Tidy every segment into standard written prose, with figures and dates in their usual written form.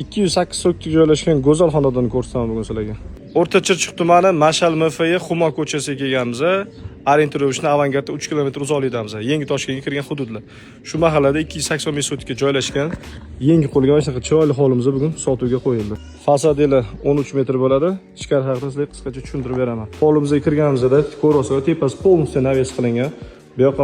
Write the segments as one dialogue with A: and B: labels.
A: 208 sotkada joylashgan go'zal xonadonni ko'rsataman bugun sizlarga. O'rta Chirchiq tumani Mashal MFY Xumo ko'chasiga kelganmiz. Orientiruvishni avangardda 3 km uzoqlikdamiz. Yangi Toshkentga kirgan hududlar. Shu mahallada 280 ming sotkada joylashgan yangi qurilgan mana shunaqa chiroyli hovlimiz bugun sotuvga qo'yildi. Fasadilar 13 metr bo'ladi. Ichkari haqida sizlarga qisqacha tushuntirib beraman. Hovlimizga kirganimizda ko'rasiz, tepasi polностью naves qilingan. Bu yoqqa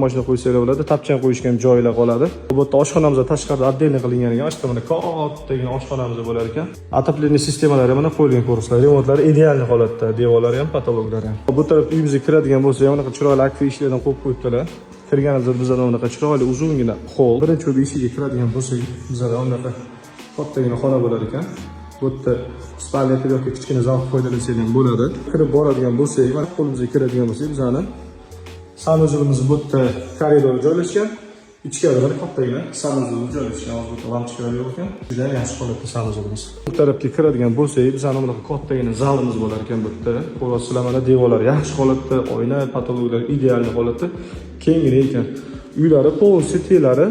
A: mashina qo'ysanglar bo'ladi. Tapchan qo'yishga ham joylar qoladi. Bu yerda oshxonamizda tashqarida отдельный qilingan ekan. Mana mana kattagina oshxonamiz bo'lar ekan. Отопление sistemalari mana qo'yilgan ko'rasizlar. Remontlari ideal holatda, devorlari ham, patologlari ham. Bu taraf uyimizga kiradigan bo'lsa, mana bunaqa chiroyli akfa ishlardan qo'yib qo'yibdilar. Kirganimizda bizda bunaqa chiroyli uzungina hol. Birinchi eshigiga kiradigan bo'lsak, bizda bunaqa kattagina xona bo'lar ekan. Bu yerda spalniya yoki kichkina zal foydalansangiz ham bo'ladi. Kirib boradigan bo'lsak, mana qo'limizga kiradigan bo'lsak, bizani sanuzulimiz bu yerda koridor joylashgan. Ichkarida mana kattagina sanuzul joylashgan. Hozir bu lampochkalar yo'q ekan. Juda yaxshi holatda sanuzulimiz. Bu tarafga kiradigan bo'lsak, bizani bunaqa kattagina zalimiz bo'lar ekan bu yerda. Ko'rasizlar, mana devorlar yaxshi holatda, oyna, patologlar ideal holatda. Kengina ekan. Uylari polностью telari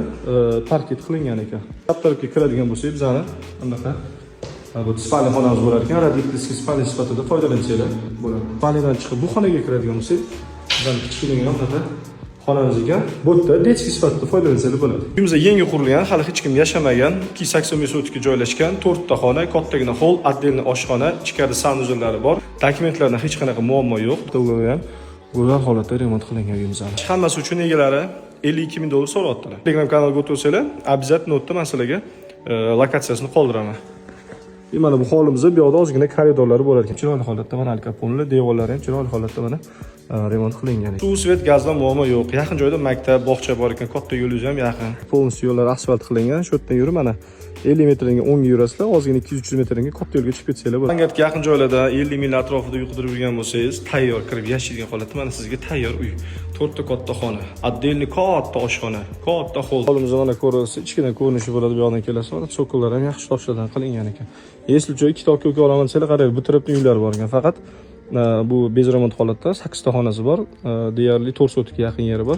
A: parket qilingan ekan. Chap tarafga kiradigan bo'lsak, bizani bunaqa bu spalniya xonamiz bo'lar ekan. Radikliskiy spalniya sifatida foydalansanglar bo'ladi. Spalniyadan chiqib bu xonaga kiradigan bo'lsak, bizani kichkina bunaqa xonamiz ekan. Bu yerda detskiy sifatida foydalansangiz bo'ladi. Uyimizda yangi qurilgan, hali hech kim yashamagan, 280 ming sotkada joylashgan 4 ta xona, kattagina hol, отдельный oshxona, ichkarida sanuzullari bor. Dokumentlardan hech qanaqa muammo yo'q. To'g'ri ham go'zal holatda remont qilingan uyimizda. Hammasi uchun egalari 52 ming dollar so'rayaptilar. Telegram kanalga o'tirsanglar, обязательно o'tda men sizlarga lokatsiyasini qoldiraman. Mana bu hovlimizda bu yoqda ozgina koridorlari bo'lar ekan. Chiroyli holatda mana alkaponli, devorlari ham chiroyli holatda mana remont qilingan. Suv, svet, gazdan muammo yo'q. Yaqin joyda maktab, bog'cha bor ekan, katta yo'lingiz ham yaqin. Polностью yo'llar asfalt qilingan. Shu yerdan yurib mana 50 metrga o'ngga yurasizlar, ozgina 200-300 metrga katta yo'lga chiqib ketsanglar bo'ladi. Avangardga yaqin joylarda 50 ming atrofida uy qidirib yurgan bo'lsangiz, tayyor kirib yashaydigan holatda mana sizga tayyor uy. 4 ta katta xona, отдельный katta oshxona, katta hol. Hovlimizda mana ko'rasiz, ichkidan ko'rinishi bo'ladi. Bu yoqdan kelasiz, mana sokollar ham yaxshi toshlardan qilingan ekan. Если joy 2 ta uka olaman desanglar, qarang, bu tarafda uylar bor ekan. Faqat bu bezremont holatda 8 ta xonasi bor. Deyarli 4 sotkga yaqin yeri bor.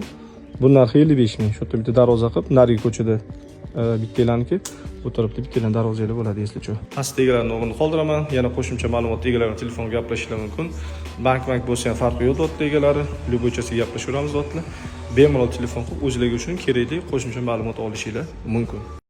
A: Bu narxi 55 ming. Shu yerda bitta darvoza qilib, narigi ko'chada bittalanki, bu tarafda bittadan darvozalar bo'ladi, eslichu. Pastda egalarning o'rnini qoldiraman. Yana qo'shimcha ma'lumot egalarning telefonga gaplashishlar mumkin. Bank bo'lsa ham farqi yo'q dotda egalari. Любойchasiga gaplashaveramiz dotlar. Bemalol telefon qilib o'zingizlar uchun kerakli qo'shimcha ma'lumot olishinglar mumkin.